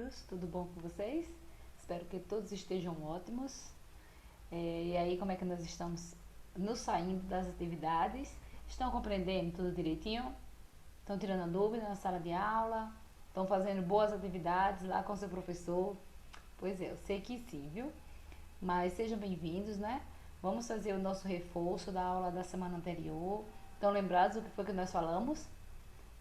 queridos, tudo bom com vocês? Espero que todos estejam ótimos. E aí, como é que nós estamos nos saindo das atividades? Estão compreendendo tudo direitinho? Estão tirando dúvida na sala de aula? Estão fazendo boas atividades lá com seu professor? Pois é, eu sei que sim, viu? Mas sejam bem-vindos, né? Vamos fazer o nosso reforço da aula da semana anterior. Estão lembrados do que foi que nós falamos?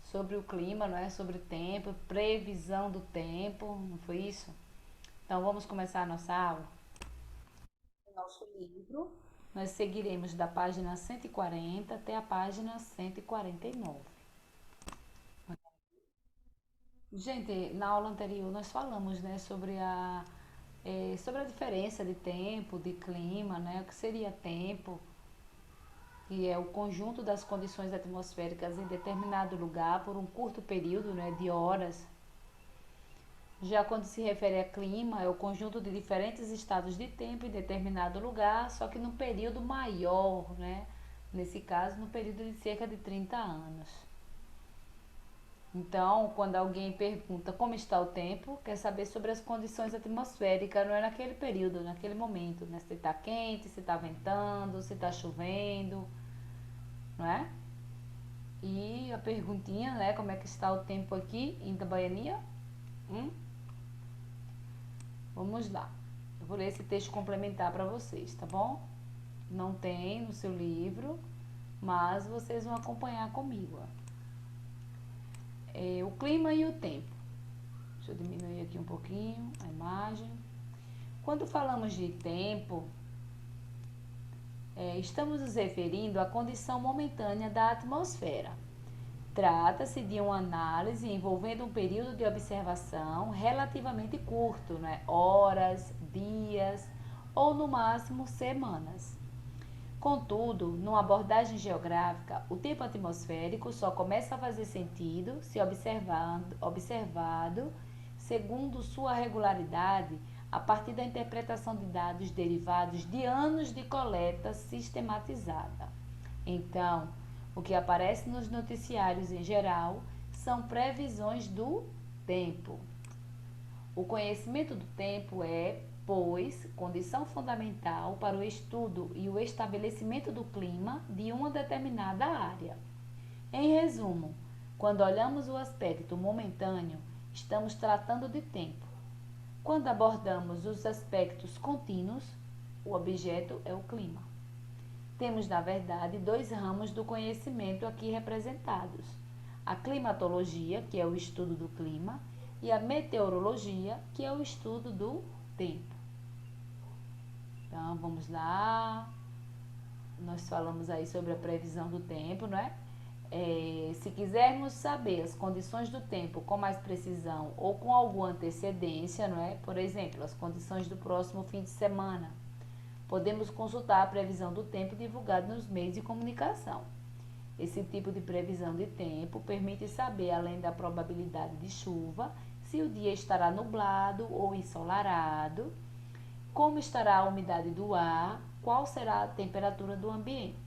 Sobre o clima, não é? Sobre o tempo, previsão do tempo, não foi isso? Então vamos começar a nossa aula. Nosso livro, nós seguiremos da página 140 até a página 149. Gente, na aula anterior nós falamos, né, sobre a diferença de tempo, de clima, né, o que seria tempo, que é o conjunto das condições atmosféricas em determinado lugar por um curto período, né, de horas. Já quando se refere a clima, é o conjunto de diferentes estados de tempo em determinado lugar, só que num período maior, né? Nesse caso, no período de cerca de 30 anos. Então, quando alguém pergunta como está o tempo, quer saber sobre as condições atmosféricas, não é naquele período, naquele momento, né? Se está quente, se está ventando, se está chovendo, não é? E a perguntinha, né? Como é que está o tempo aqui em Itabaianinha? Hum? Vamos lá. Eu vou ler esse texto complementar para vocês, tá bom? Não tem no seu livro, mas vocês vão acompanhar comigo. O clima e o tempo. Deixa eu diminuir aqui um pouquinho a imagem. Quando falamos de tempo, estamos nos referindo à condição momentânea da atmosfera. Trata-se de uma análise envolvendo um período de observação relativamente curto, né? Horas, dias ou no máximo semanas. Contudo, numa abordagem geográfica, o tempo atmosférico só começa a fazer sentido se observado segundo sua regularidade a partir da interpretação de dados derivados de anos de coleta sistematizada. Então, o que aparece nos noticiários em geral são previsões do tempo. O conhecimento do tempo é, pois, condição fundamental para o estudo e o estabelecimento do clima de uma determinada área. Em resumo, quando olhamos o aspecto momentâneo, estamos tratando de tempo. Quando abordamos os aspectos contínuos, o objeto é o clima. Temos, na verdade, dois ramos do conhecimento aqui representados: a climatologia, que é o estudo do clima, e a meteorologia, que é o estudo do tempo. Então, vamos lá. Nós falamos aí sobre a previsão do tempo, não é? Se quisermos saber as condições do tempo com mais precisão ou com alguma antecedência, não é? Por exemplo, as condições do próximo fim de semana, podemos consultar a previsão do tempo divulgada nos meios de comunicação. Esse tipo de previsão de tempo permite saber, além da probabilidade de chuva, se o dia estará nublado ou ensolarado, como estará a umidade do ar, qual será a temperatura do ambiente.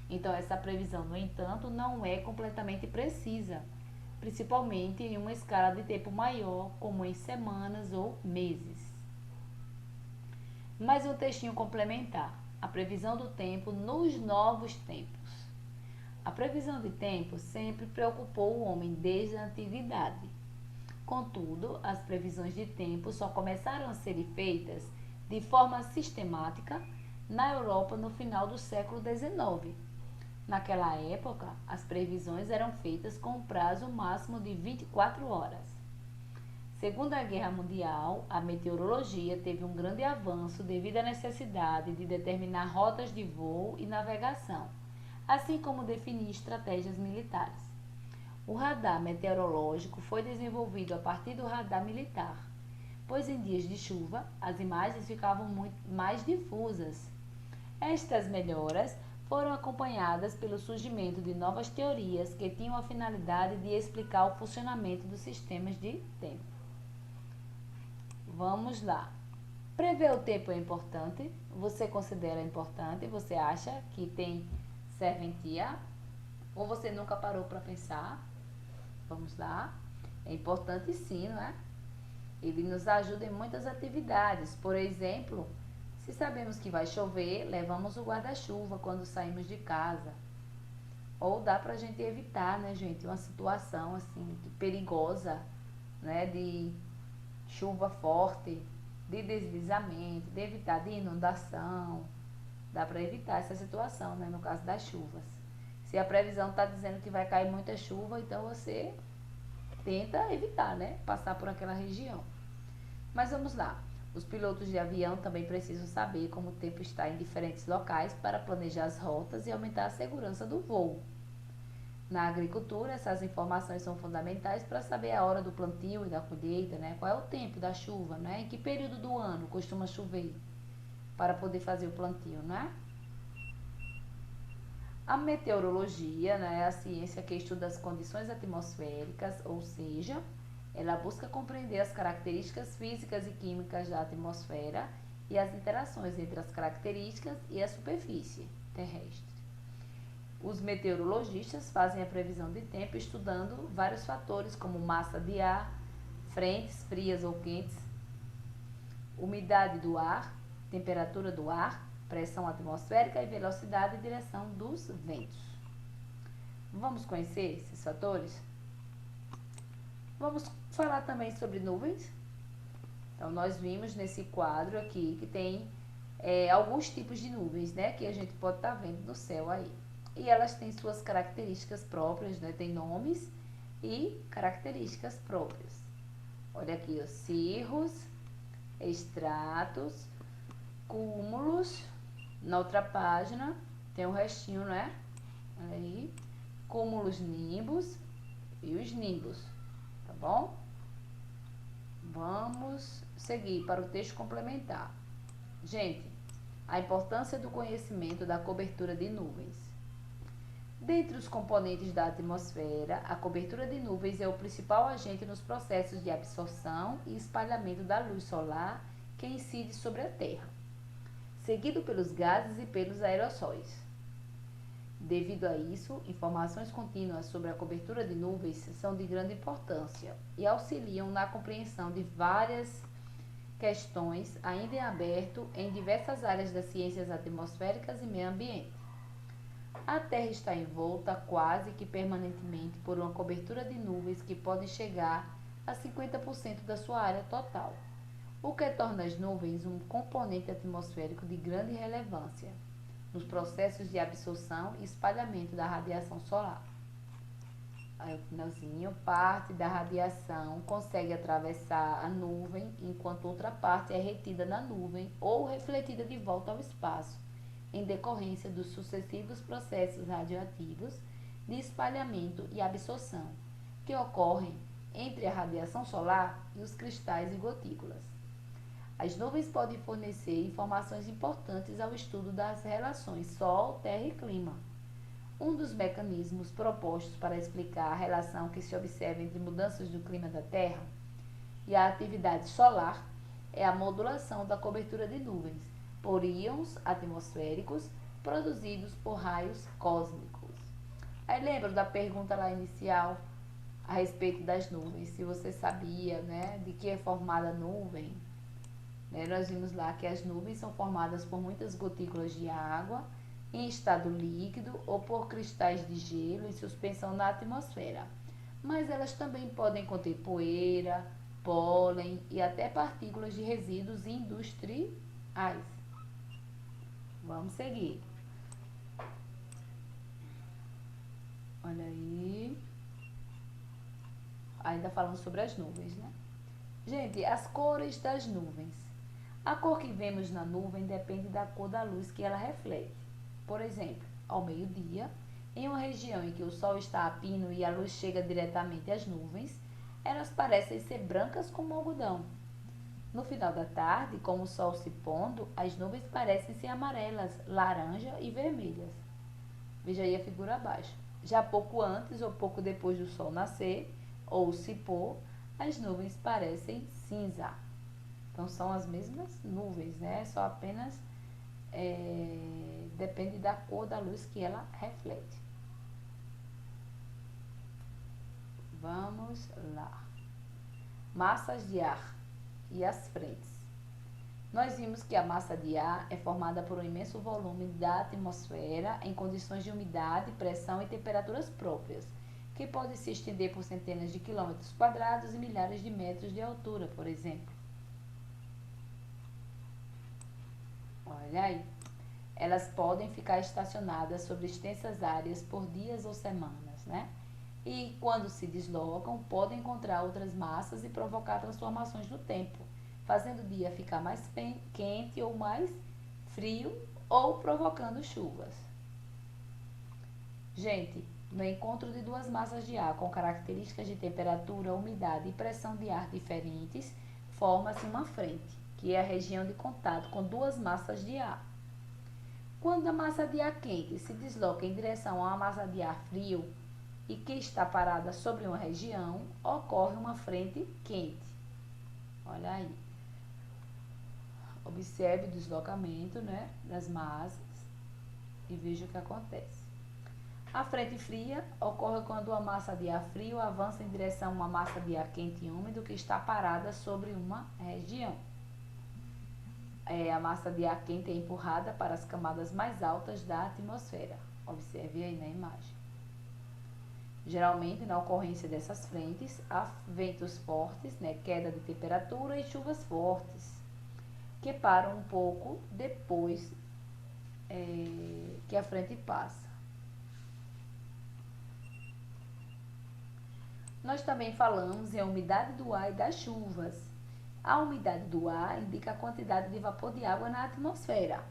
Então, essa previsão, no entanto, não é completamente precisa, principalmente em uma escala de tempo maior, como em semanas ou meses. Mais um textinho complementar: a previsão do tempo nos novos tempos. A previsão de tempo sempre preocupou o homem desde a antiguidade. Contudo, as previsões de tempo só começaram a ser feitas de forma sistemática na Europa no final do século XIX. Naquela época, as previsões eram feitas com um prazo máximo de 24 horas. Segunda Guerra Mundial, a meteorologia teve um grande avanço devido à necessidade de determinar rotas de voo e navegação, assim como definir estratégias militares. O radar meteorológico foi desenvolvido a partir do radar militar, pois em dias de chuva as imagens ficavam muito mais difusas. Estas melhoras foram acompanhadas pelo surgimento de novas teorias que tinham a finalidade de explicar o funcionamento dos sistemas de tempo. Vamos lá. Prever o tempo é importante? Você considera importante? Você acha que tem serventia? Ou você nunca parou para pensar? Vamos lá. É importante sim, não é? Ele nos ajuda em muitas atividades. Por exemplo, se sabemos que vai chover, levamos o guarda-chuva quando saímos de casa. Ou dá pra gente evitar, né, gente, uma situação assim perigosa, né, de chuva forte, de deslizamento, de evitar de inundação. Dá para evitar essa situação, né, no caso das chuvas. Se a previsão está dizendo que vai cair muita chuva, então você tenta evitar, né, passar por aquela região. Mas vamos lá. Os pilotos de avião também precisam saber como o tempo está em diferentes locais para planejar as rotas e aumentar a segurança do voo. Na agricultura, essas informações são fundamentais para saber a hora do plantio e da colheita, né? Qual é o tempo da chuva, né? Em que período do ano costuma chover para poder fazer o plantio, né? A meteorologia, né, é a ciência que estuda as condições atmosféricas, ou seja, ela busca compreender as características físicas e químicas da atmosfera e as interações entre as características e a superfície terrestre. Os meteorologistas fazem a previsão de tempo estudando vários fatores como massa de ar, frentes frias ou quentes, umidade do ar, temperatura do ar, pressão atmosférica e velocidade e direção dos ventos. Vamos conhecer esses fatores? Vamos falar também sobre nuvens. Então, nós vimos nesse quadro aqui que tem alguns tipos de nuvens, né, que a gente pode estar vendo no céu aí. E elas têm suas características próprias, né, tem nomes e características próprias. Olha aqui, os cirros, estratos, cúmulos. Na outra página tem um restinho, né? Olha aí, cúmulos, nimbos e os nimbos, tá bom? Vamos seguir para o texto complementar. Gente, a importância do conhecimento da cobertura de nuvens. Dentre os componentes da atmosfera, a cobertura de nuvens é o principal agente nos processos de absorção e espalhamento da luz solar que incide sobre a Terra, seguido pelos gases e pelos aerossóis. Devido a isso, informações contínuas sobre a cobertura de nuvens são de grande importância e auxiliam na compreensão de várias questões ainda em aberto em diversas áreas das ciências atmosféricas e meio ambiente. A Terra está envolta quase que permanentemente por uma cobertura de nuvens que podem chegar a 50% da sua área total, o que torna as nuvens um componente atmosférico de grande relevância nos processos de absorção e espalhamento da radiação solar. Aí o finalzinho, parte da radiação consegue atravessar a nuvem, enquanto outra parte é retida na nuvem ou refletida de volta ao espaço, em decorrência dos sucessivos processos radioativos de espalhamento e absorção, que ocorrem entre a radiação solar e os cristais e gotículas. As nuvens podem fornecer informações importantes ao estudo das relações Sol, Terra e Clima. Um dos mecanismos propostos para explicar a relação que se observa entre mudanças do clima da Terra e a atividade solar é a modulação da cobertura de nuvens por íons atmosféricos produzidos por raios cósmicos. Aí lembra da pergunta lá inicial a respeito das nuvens, se você sabia, né, de que é formada a nuvem. Nós vimos lá que as nuvens são formadas por muitas gotículas de água em estado líquido ou por cristais de gelo em suspensão na atmosfera. Mas elas também podem conter poeira, pólen e até partículas de resíduos industriais. Vamos seguir. Olha aí. Ainda falando sobre as nuvens, né? Gente, as cores das nuvens. A cor que vemos na nuvem depende da cor da luz que ela reflete. Por exemplo, ao meio-dia, em uma região em que o sol está a pino e a luz chega diretamente às nuvens, elas parecem ser brancas como algodão. No final da tarde, com o sol se pondo, as nuvens parecem ser amarelas, laranja e vermelhas. Veja aí a figura abaixo. Já pouco antes ou pouco depois do sol nascer ou se pôr, as nuvens parecem cinza. Então, são as mesmas nuvens, né? Só apenas depende da cor da luz que ela reflete. Vamos lá. Massas de ar. e as frentes. Nós vimos que a massa de ar é formada por um imenso volume da atmosfera em condições de umidade, pressão e temperaturas próprias, que pode se estender por centenas de quilômetros quadrados e milhares de metros de altura, por exemplo. Olha aí. Elas podem ficar estacionadas sobre extensas áreas por dias ou semanas, né? E quando se deslocam, podem encontrar outras massas e provocar transformações no tempo, fazendo o dia ficar mais quente ou mais frio ou provocando chuvas. Gente, no encontro de duas massas de ar com características de temperatura, umidade e pressão de ar diferentes, forma-se uma frente, que é a região de contato com duas massas de ar. Quando a massa de ar quente se desloca em direção a uma massa de ar frio e que está parada sobre uma região, ocorre uma frente quente. Olha aí. Observe o deslocamento, né, das massas e veja o que acontece. A frente fria ocorre quando uma massa de ar frio avança em direção a uma massa de ar quente e úmido que está parada sobre uma região. A massa de ar quente é empurrada para as camadas mais altas da atmosfera. Observe aí na imagem. Geralmente, na ocorrência dessas frentes, há ventos fortes, né, queda de temperatura e chuvas fortes, que param um pouco depois que a frente passa. Nós também falamos em a umidade do ar e das chuvas. A umidade do ar indica a quantidade de vapor de água na atmosfera.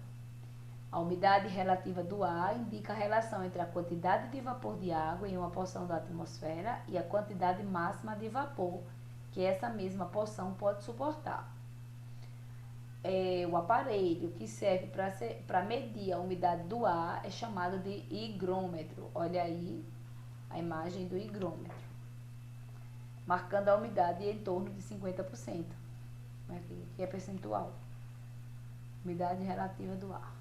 A umidade relativa do ar indica a relação entre a quantidade de vapor de água em uma porção da atmosfera e a quantidade máxima de vapor que essa mesma porção pode suportar. O aparelho que serve para medir a umidade do ar é chamado de higrômetro. Olha aí a imagem do higrômetro, marcando a umidade em torno de 50%, que é percentual, umidade relativa do ar.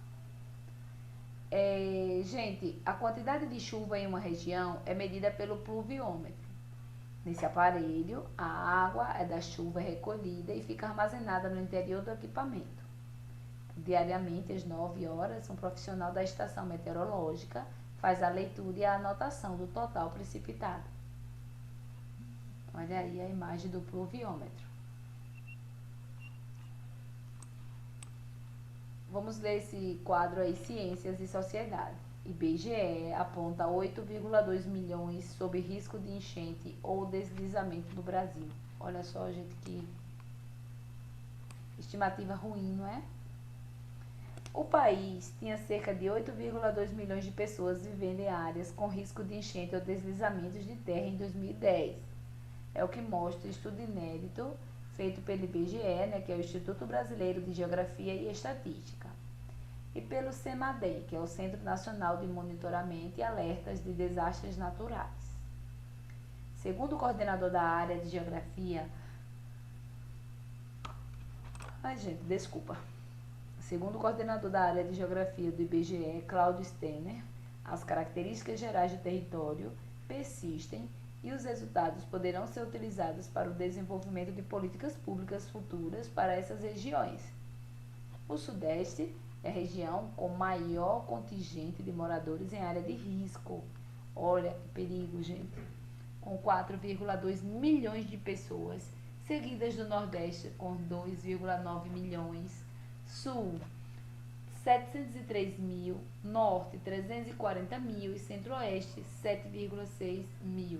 Gente, a quantidade de chuva em uma região é medida pelo pluviômetro. Nesse aparelho, a água da chuva é recolhida e fica armazenada no interior do equipamento. Diariamente, às 9 horas, um profissional da estação meteorológica faz a leitura e a anotação do total precipitado. Olha aí a imagem do pluviômetro. Vamos ler esse quadro aí, Ciências e Sociedade. IBGE aponta 8,2 milhões sob risco de enchente ou deslizamento no Brasil. Olha só, gente, que estimativa ruim, não é? O país tinha cerca de 8,2 milhões de pessoas vivendo em áreas com risco de enchente ou deslizamentos de terra em 2010. É o que mostra o estudo inédito feito pelo IBGE, né, que é o Instituto Brasileiro de Geografia e Estatística, e pelo CEMADEM, que é o Centro Nacional de Monitoramento e Alertas de Desastres Naturais. Segundo o coordenador da área de Geografia... Segundo o coordenador da área de Geografia do IBGE, Cláudio Steiner, as características gerais do território persistem e os resultados poderão ser utilizados para o desenvolvimento de políticas públicas futuras para essas regiões. O Sudeste é a região com maior contingente de moradores em área de risco. Olha que perigo, gente. Com 4,2 milhões de pessoas, seguidas do Nordeste com 2,9 milhões, Sul 703 mil, Norte 340 mil e Centro-Oeste 7,6 mil.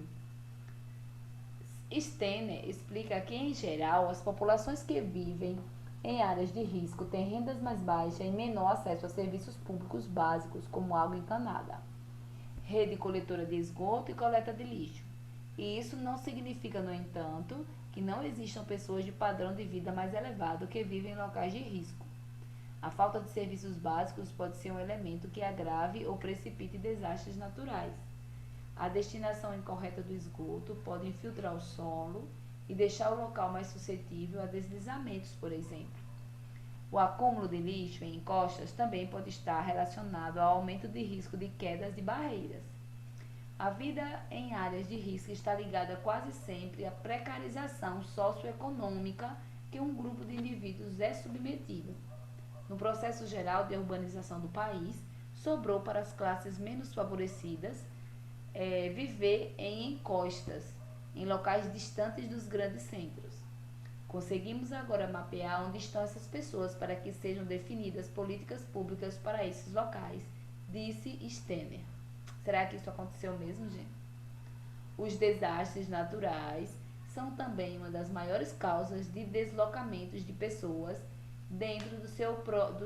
Steiner explica que, em geral, as populações que vivem em áreas de risco têm rendas mais baixas e menor acesso a serviços públicos básicos, como água encanada, rede coletora de esgoto e coleta de lixo. E isso não significa, no entanto, que não existam pessoas de padrão de vida mais elevado que vivem em locais de risco. A falta de serviços básicos pode ser um elemento que agrave ou precipite desastres naturais. A destinação incorreta do esgoto pode infiltrar o solo e deixar o local mais suscetível a deslizamentos, por exemplo. O acúmulo de lixo em encostas também pode estar relacionado ao aumento de risco de quedas de barreiras. A vida em áreas de risco está ligada quase sempre à precarização socioeconômica que um grupo de indivíduos é submetido. No processo geral de urbanização do país, sobrou para as classes menos favorecidas viver em encostas, em locais distantes dos grandes centros. Conseguimos agora mapear onde estão essas pessoas para que sejam definidas políticas públicas para esses locais, disse Stemmer. Será que isso aconteceu mesmo, gente? Os desastres naturais são também uma das maiores causas de deslocamentos de pessoas dentro dos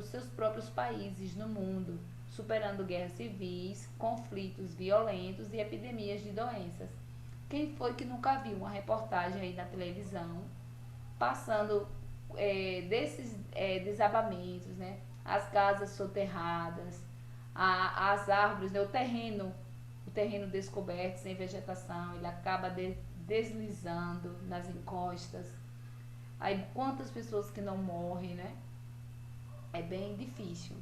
seus próprios países no mundo, superando guerras civis, conflitos violentos e epidemias de doenças. Quem foi que nunca viu uma reportagem aí na televisão passando desses desabamentos, né? As casas soterradas, as árvores, né? O terreno descoberto, sem vegetação, ele acaba deslizando nas encostas. Aí quantas pessoas que não morrem, né? É bem difícil.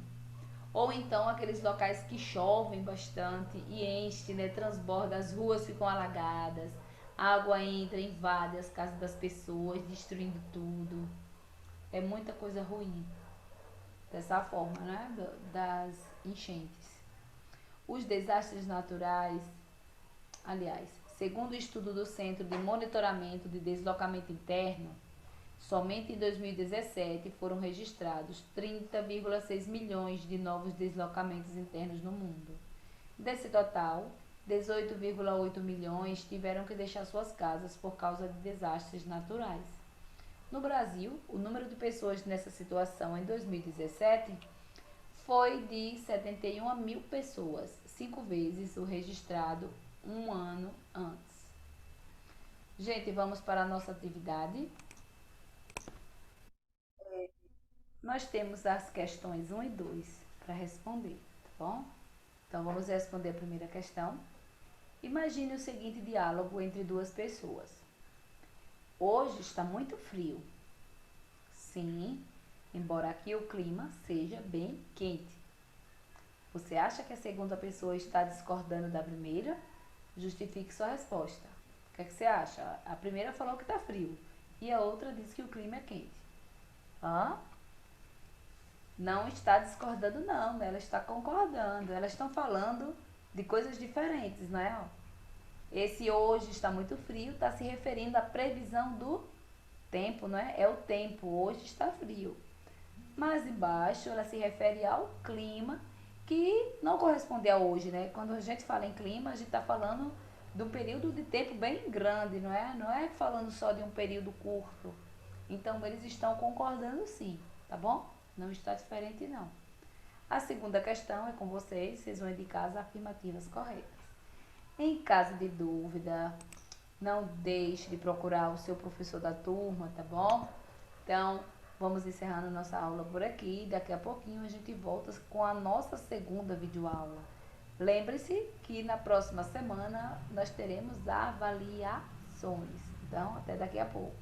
Ou então aqueles locais que chovem bastante e enche, né? Transborda, as ruas ficam alagadas, a água entra, invade as casas das pessoas, destruindo tudo. É muita coisa ruim dessa forma, né? Das enchentes. Os desastres naturais, aliás, segundo o estudo do Centro de Monitoramento de Deslocamento Interno, somente em 2017 foram registrados 30,6 milhões de novos deslocamentos internos no mundo. Desse total, 18,8 milhões tiveram que deixar suas casas por causa de desastres naturais. No Brasil, o número de pessoas nessa situação em 2017 foi de 71 mil pessoas, 5 vezes o registrado um ano antes. Gente, vamos para a nossa atividade. Nós temos as questões 1 e 2 para responder, tá bom? Então, vamos responder a primeira questão. Imagine o seguinte diálogo entre duas pessoas. Hoje está muito frio. Sim, embora aqui o clima seja bem quente. Você acha que a segunda pessoa está discordando da primeira? Justifique sua resposta. O que é que você acha? A primeira falou que está frio e a outra disse que o clima é quente. Não está discordando não, né? Ela está concordando. Elas estão falando de coisas diferentes, não é? Esse hoje está muito frio está se referindo à previsão do tempo, não é? É o tempo, hoje está frio. Mais embaixo ela se refere ao clima, que não corresponde a hoje, né? Quando a gente fala em clima, a gente está falando de um período de tempo bem grande, não é? Não é falando só de um período curto. Então, eles estão concordando sim, tá bom? Não está diferente, não. A segunda questão é com vocês vão indicar as afirmativas corretas. Em caso de dúvida, não deixe de procurar o seu professor da turma, tá bom? Então, vamos encerrando nossa aula por aqui. Daqui a pouquinho a gente volta com a nossa segunda videoaula. Lembre-se que na próxima semana nós teremos avaliações. Então, até daqui a pouco.